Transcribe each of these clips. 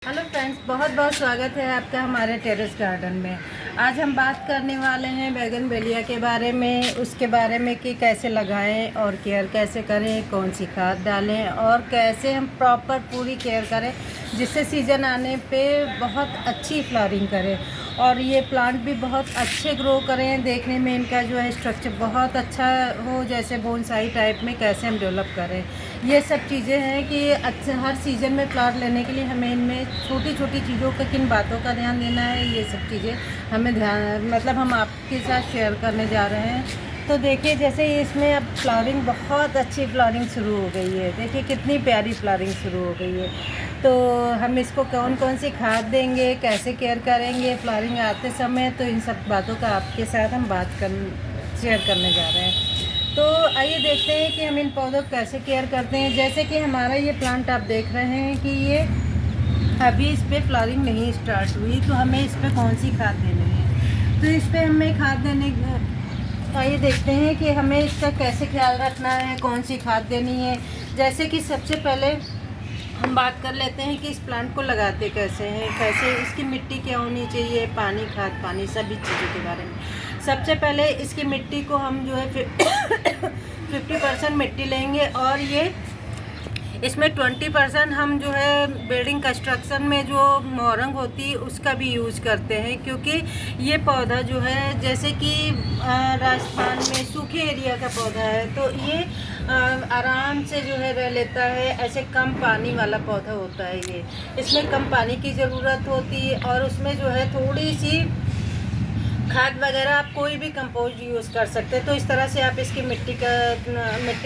Hello friends, बहुत बहुत स्वागत है आपका हमारे टेरेस गार्डन में। आज हम बात करने वाले हैं बैगनवेलिया के बारे में, उसके बारे में कि कैसे लगाएं और केयर कैसे करें, कौन सी खाद डालें और कैसे हम प्रॉपर पूरी केयर करें जिससे सीज़न आने पे बहुत अच्छी फ्लावरिंग करें और ये प्लांट भी बहुत अच्छे ग्रो करें। देखने में इनका जो है स्ट्रक्चर बहुत अच्छा हो, जैसे बोनसाई टाइप में कैसे हम डेवलप करें। ये सब चीज़ें हैं कि अच्छा हर सीज़न में प्लांट लेने के लिए हमें इनमें छोटी छोटी चीज़ों का, किन बातों का ध्यान देना है, ये सब चीज़ें हमें हम आपके साथ शेयर करने जा रहे हैं। तो देखिए, जैसे इसमें अब फ्लावरिंग, बहुत अच्छी फ्लावरिंग शुरू हो गई है। देखिए कितनी प्यारी फ्लावरिंग शुरू हो गई है। तो हम इसको कौन कौन सी खाद देंगे, कैसे केयर करेंगे फ्लावरिंग आते समय, तो इन सब बातों का आपके साथ हम शेयर करने जा रहे हैं। तो आइए देखते हैं कि हम इन पौधों को कैसे केयर करते हैं। जैसे कि हमारा ये प्लांट आप देख रहे हैं कि ये अभी इस पर फ्लावरिंग नहीं स्टार्ट हुई, तो हमें इस पर कौन सी खाद देनी है। तो इस पर हमें खाद देने, आइए देखते हैं कि हमें इसका कैसे ख्याल रखना है, कौन सी खाद देनी है। जैसे कि सबसे पहले हम बात कर लेते हैं कि इस प्लांट को लगाते कैसे हैं, कैसे इसकी मिट्टी क्या होनी चाहिए, पानी, खाद पानी, सभी चीज़ों के बारे में। सबसे पहले इसकी मिट्टी को हम जो है 50% मिट्टी लेंगे और ये इसमें 20% हम जो है बिल्डिंग कंस्ट्रक्शन में जो मोरंग होती है उसका भी यूज़ करते हैं, क्योंकि ये पौधा जो है जैसे कि राजस्थान में सूखे एरिया का पौधा है, तो ये आराम से जो है रह लेता है। ऐसे कम पानी वाला पौधा होता है ये, इसमें कम पानी की ज़रूरत होती है और उसमें जो है थोड़ी सी खाद वगैरह आप कोई भी कंपोस्ट यूज़ कर सकते हैं। तो इस तरह से आप इसकी मिट्टी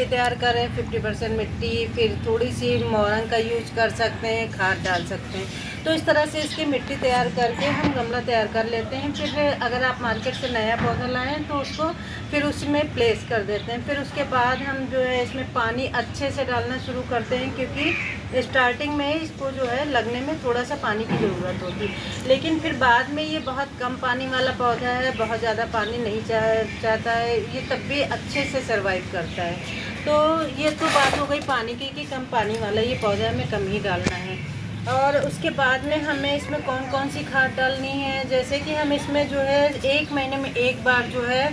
तैयार करें, 50% मिट्टी, फिर थोड़ी सी मोरंग का यूज कर सकते हैं, खाद डाल सकते हैं। तो इस तरह से इसकी मिट्टी तैयार करके हम गमला तैयार कर लेते हैं। फिर अगर आप मार्केट से नया पौधा लाएँ तो उसको फिर उसमें प्लेस कर देते हैं। फिर उसके बाद हम जो है इसमें पानी अच्छे से डालना शुरू करते हैं, क्योंकि स्टार्टिंग में इसको जो है लगने में थोड़ा सा पानी की ज़रूरत होती है, लेकिन फिर बाद में ये बहुत कम पानी वाला पौधा है, बहुत ज़्यादा पानी नहीं चाहता है, ये तब भी अच्छे से सर्वाइव करता है। तो ये तो बात हो गई पानी की कि कम पानी वाला ये पौधा हमें कम ही डालना है। और उसके बाद में हमें इसमें कौन कौन सी खाद डालनी है, जैसे कि हम इसमें जो है 1 महीने में एक बार जो है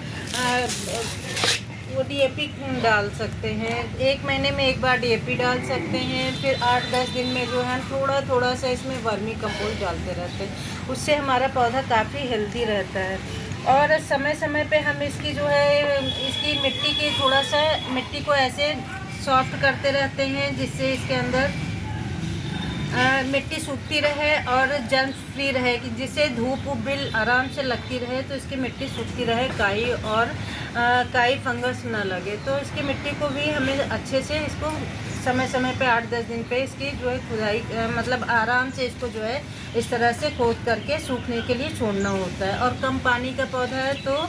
वो डीएपी डाल सकते हैं। 1 महीने में एक बार डीएपी डाल सकते हैं। फिर 8-10 दिन में जो है थोड़ा थोड़ा सा इसमें वर्मी कंपोस्ट डालते रहते हैं, उससे हमारा पौधा काफ़ी हेल्दी रहता है। और समय समय पे हम इसकी जो है इसकी मिट्टी की थोड़ा सा मिट्टी को ऐसे सॉफ्ट करते रहते हैं, जिससे इसके अंदर मिट्टी सूखती रहे और जर्म फ्री रहे, कि जिससे धूप बिल आराम से लगती रहे, तो इसकी मिट्टी सूखती रहे, काई फंगस ना लगे। तो इसकी मिट्टी को भी हमें अच्छे से इसको समय समय पे 8-10 दिन पे इसकी जो है खुदाई, मतलब आराम से इसको जो है इस तरह से खोद करके सूखने के लिए छोड़ना होता है। और कम पानी का पौधा है तो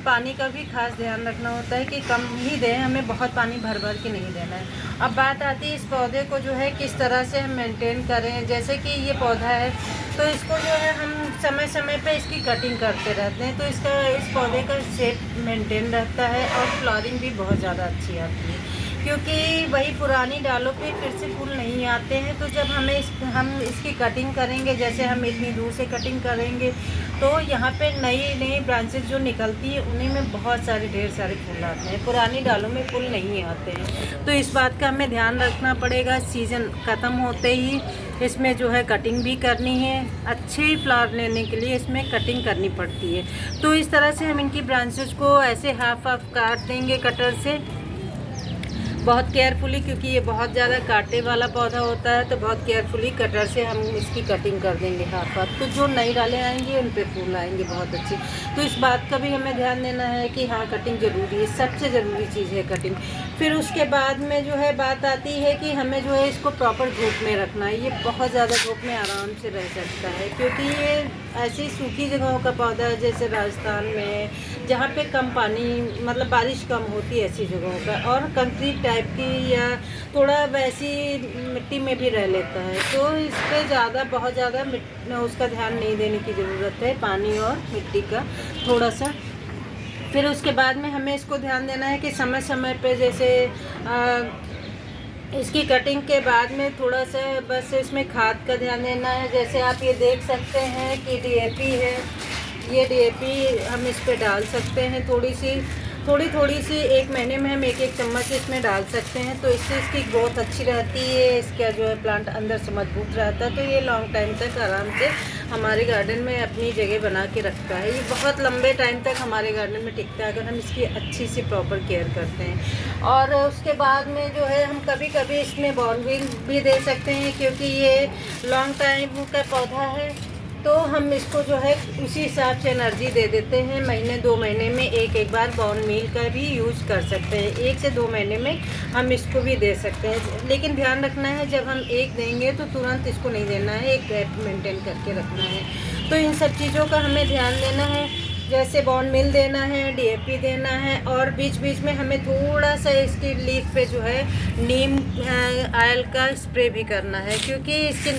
पानी का भी खास ध्यान रखना होता है कि कम ही दें, हमें बहुत पानी भर भर के नहीं देना है। अब बात आती है इस पौधे को जो है किस तरह से हम मेंटेन करें। जैसे कि ये पौधा है तो इसको जो है हम समय समय पे इसकी कटिंग करते रहते हैं, तो इस पौधे का शेप मेंटेन रहता है और फ्लावरिंग भी बहुत ज़्यादा अच्छी आती है, क्योंकि वही पुरानी डालों पे फिर से फूल नहीं आते हैं। तो जब हम इसकी कटिंग करेंगे, जैसे हम इतनी दूर से कटिंग करेंगे, तो यहाँ पे नई नई ब्रांचेस जो निकलती है उन्हीं में बहुत सारे ढेर सारे फूल आते हैं, पुरानी डालों में फूल नहीं आते हैं। तो इस बात का हमें ध्यान रखना पड़ेगा। सीज़न ख़त्म होते ही इसमें जो है कटिंग भी करनी है, अच्छे फ्लावर लेने के लिए इसमें कटिंग करनी पड़ती है। तो इस तरह से हम इनकी ब्रांचेस को ऐसे हाफ हाफ काट देंगे कटर से, बहुत केयरफुली, क्योंकि ये बहुत ज़्यादा कांटे वाला पौधा होता है, तो बहुत केयरफुली कटर से हम इसकी कटिंग कर देंगे हाफ हाफ। तो जो नई डालें आएंगी उन पे फूल आएंगे बहुत अच्छे। तो इस बात का भी हमें ध्यान देना है कि हाँ, कटिंग ज़रूरी है, सबसे ज़रूरी चीज़ है कटिंग। फिर उसके बाद में जो है बात आती है कि हमें जो है इसको प्रॉपर धूप में रखना है। ये बहुत ज़्यादा धूप में आराम से रह सकता है, क्योंकि ये ऐसी सूखी जगहों का पौधा है, जैसे राजस्थान में जहाँ पे कम पानी, मतलब बारिश कम होती है, ऐसी जगहों का, और कंक्रीट टाइप की या थोड़ा वैसी मिट्टी में भी रह लेता है। तो इस पर बहुत ज़्यादा उसका ध्यान नहीं देने की ज़रूरत है, पानी और मिट्टी का थोड़ा सा। फिर उसके बाद में हमें इसको ध्यान देना है कि समय समय पे जैसे इसकी कटिंग के बाद में थोड़ा सा बस इसमें खाद का ध्यान देना है। जैसे आप ये देख सकते हैं कि डीएपी है, ये डीएपी हम इस पे डाल सकते हैं थोड़ी सी 1 महीने में हम 1-1 चम्मच इसमें डाल सकते हैं। तो इससे इसकी ग्रोथ अच्छी रहती है, इसका जो है प्लांट अंदर से मजबूत रहता है। तो ये लॉन्ग टाइम तक आराम से हमारे गार्डन में अपनी जगह बना के रखता है। ये बहुत लंबे टाइम तक हमारे गार्डन में टिकता है अगर हम इसकी अच्छी सी प्रॉपर केयर करते हैं। और उसके बाद में जो है हम कभी कभी इसमें बॉर्नविल भी दे सकते हैं, क्योंकि ये लॉन्ग टाइम का पौधा है। तो हम इसको जो है उसी हिसाब से एनर्जी दे देते हैं। महीने 2 महीने में एक बार बॉर्न मील का भी यूज़ कर सकते हैं। 1 से 2 महीने में हम इसको भी दे सकते हैं, लेकिन ध्यान रखना है जब हम एक देंगे तो तुरंत इसको नहीं देना है, एक गैप मेंटेन करके रखना है। तो इन सब चीज़ों का हमें ध्यान देना है, जैसे बॉर्न मिल देना है, डीएपी देना है, और बीच बीच में हमें थोड़ा सा इसकी लीफ पे जो है नीम ऑयल का स्प्रे भी करना है, क्योंकि इसकी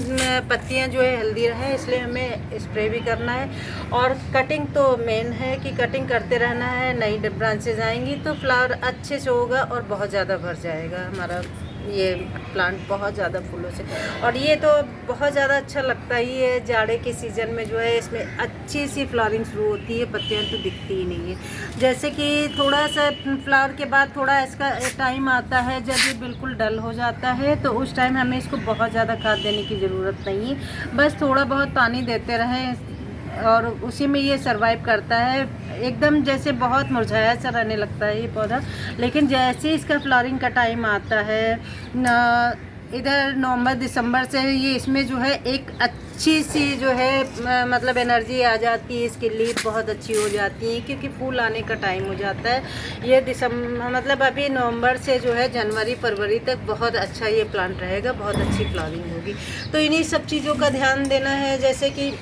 पत्तियां जो है हेल्दी रहें, इसलिए हमें स्प्रे भी करना है। और कटिंग तो मेन है कि कटिंग करते रहना है, नई ब्रांचेज आएंगी तो फ्लावर अच्छे से होगा और बहुत ज़्यादा भर जाएगा हमारा ये प्लांट बहुत ज़्यादा फूलों से। और ये तो बहुत ज़्यादा अच्छा लगता ही है, जाड़े के सीज़न में जो है इसमें अच्छी सी फ्लावरिंग शुरू होती है, पत्तियां तो दिखती ही नहीं है। जैसे कि थोड़ा सा फ्लावर के बाद थोड़ा इसका टाइम आता है जब ये बिल्कुल डल हो जाता है, तो उस टाइम हमें इसको बहुत ज़्यादा खाद देने की ज़रूरत नहीं है, बस थोड़ा बहुत पानी देते रहें और उसी में ये सरवाइव करता है। एकदम जैसे बहुत मुरझाया सा रहने लगता है ये पौधा, लेकिन जैसे इसका फ्लावरिंग का टाइम आता है इधर नवंबर दिसंबर से, ये इसमें जो है एक अच्छी सी जो है मतलब एनर्जी आ जाती है, इसकी लीफ बहुत अच्छी हो जाती है, क्योंकि फूल आने का टाइम हो जाता है। ये दिसंबर मतलब अभी नवंबर से जो है जनवरी फरवरी तक बहुत अच्छा ये प्लांट रहेगा, बहुत अच्छी फ्लावरिंग होगी। तो इन्हीं सब चीज़ों का ध्यान देना है, जैसे कि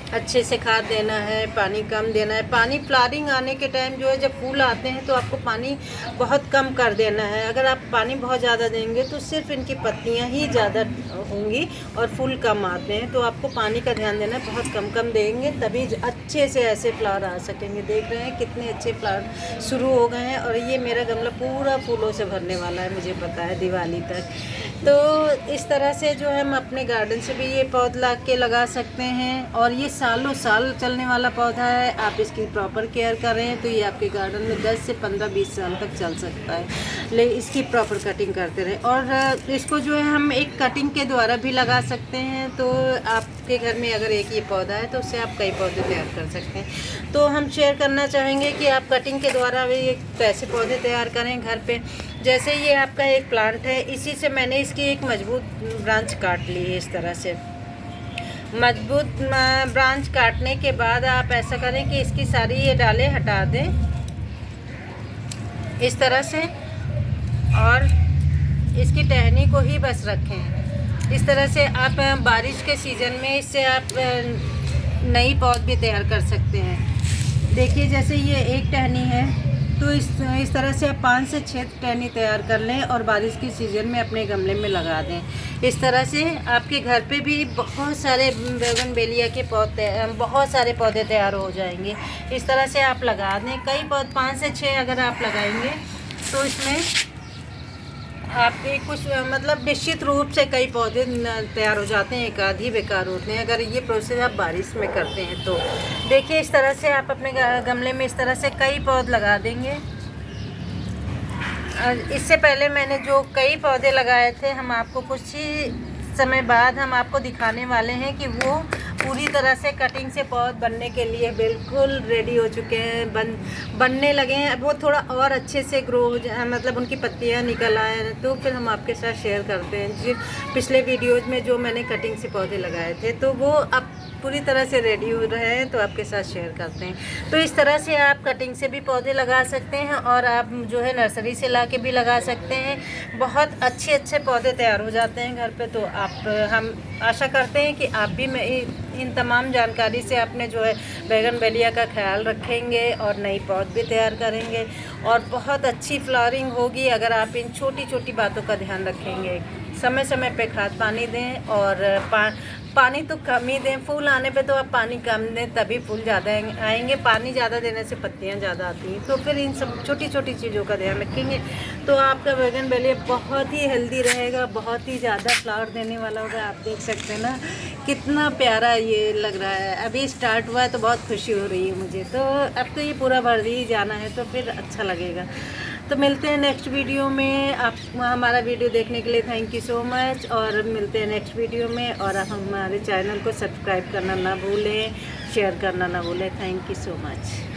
अच्छे से खाद देना है, पानी कम देना है। पानी फ्लावरिंग आने के टाइम जो है जब फूल आते हैं तो आपको पानी बहुत कम कर देना है। अगर आप पानी बहुत ज़्यादा देंगे तो सिर्फ इनकी पत्तियां ही ज़्यादा होंगी और फूल कम आते हैं। तो आपको पानी का ध्यान देना है, बहुत कम कम देंगे तभी अच्छे से ऐसे फ्लावर आ सकेंगे। देख रहे हैं कितने अच्छे फ्लावर शुरू हो गए हैं, और ये मेरा गमला पूरा फूलों से भरने वाला है, मुझे पता है दिवाली तक। तो इस तरह से जो है हम अपने गार्डन से भी ये पौधा ला के लगा सकते हैं, और ये सालों साल चलने वाला पौधा है। आप इसकी प्रॉपर केयर करें तो ये आपके गार्डन में 10 से 15-20 साल तक चल सकता है, ले इसकी प्रॉपर कटिंग करते रहें। और इसको जो है हम एक कटिंग के द्वारा भी लगा सकते हैं। तो आपके घर में अगर एक ये पौधा है तो उससे आप कई पौधे तैयार कर सकते हैं। तो हम शेयर करना चाहेंगे कि आप कटिंग के द्वारा भी कैसे पौधे तैयार करें घर पे। जैसे ये आपका एक प्लांट है, इसी से मैंने इसकी एक मजबूत ब्रांच काट ली है। इस तरह से मजबूत ब्रांच काटने के बाद आप ऐसा करें कि इसकी सारी ये डालें हटा दें इस तरह से, और इसकी टहनी को ही बस रखें। इस तरह से आप बारिश के सीज़न में इससे आप नई पौध भी तैयार कर सकते हैं। देखिए जैसे ये एक टहनी है, तो इस तरह से आप 5 से 6 टहनी तैयार कर लें और बारिश के सीज़न में अपने गमले में लगा दें। इस तरह से आपके घर पे भी बहुत सारे बोगनवेलिया के पौधे, बहुत सारे पौधे तैयार हो जाएंगे। इस तरह से आप लगा दें कई पौधे, 5 से 6 अगर आप लगाएंगे तो इसमें आपके कुछ मतलब निश्चित रूप से कई पौधे तैयार हो जाते हैं, एक आधी बेकार होते हैं अगर ये प्रोसेस आप बारिश में करते हैं तो। देखिए इस तरह से आप अपने गमले में इस तरह से कई पौधे लगा देंगे। इससे पहले मैंने जो कई पौधे लगाए थे, हम आपको कुछ ही समय बाद हम आपको दिखाने वाले हैं कि वो पूरी तरह से कटिंग से पौध बनने के लिए बिल्कुल रेडी हो चुके हैं, बनने लगे हैं। अब वो थोड़ा और अच्छे से ग्रो हो जाए, मतलब उनकी पत्तियां निकल आए, तो फिर हम आपके साथ शेयर करते हैं। जी पिछले वीडियोज़ में जो मैंने कटिंग से पौधे लगाए थे तो वो अब पूरी तरह से रेडी हो रहे हैं, तो आपके साथ शेयर करते हैं। तो इस तरह से आप कटिंग से भी पौधे लगा सकते हैं और आप जो है नर्सरी से ला के भी लगा सकते हैं। बहुत अच्छे पौधे तैयार हो जाते हैं घर पे। तो हम आशा करते हैं कि आप भी इन तमाम जानकारी से अपने जो है बोगनवेलिया का ख्याल रखेंगे और नई पौध भी तैयार करेंगे, और बहुत अच्छी फ्लावरिंग होगी अगर आप इन छोटी छोटी बातों का ध्यान रखेंगे। समय समय पे खाद पानी दें और पानी तो कम ही दें। फूल आने पे तो आप पानी कम दें, तभी फूल ज़्यादा आएंगे। पानी ज़्यादा देने से पत्तियां ज़्यादा आती हैं। तो फिर इन सब छोटी छोटी चीज़ों का ध्यान रखेंगे तो आपका बोगनवेलिया बहुत ही हेल्दी रहेगा, बहुत ही ज़्यादा फ्लावर देने वाला होगा। आप देख सकते हैं ना कितना प्यारा ये लग रहा है। अभी स्टार्ट हुआ है तो बहुत खुशी हो रही है मुझे। तो अब तो ये पूरा भर ही जाना है तो फिर अच्छा लगेगा। तो मिलते हैं नेक्स्ट वीडियो में। आप हमारा वीडियो देखने के लिए थैंक यू सो मच, और मिलते हैं नेक्स्ट वीडियो में। और आप हमारे चैनल को सब्सक्राइब करना ना भूलें, शेयर करना ना भूलें। Thank you so much.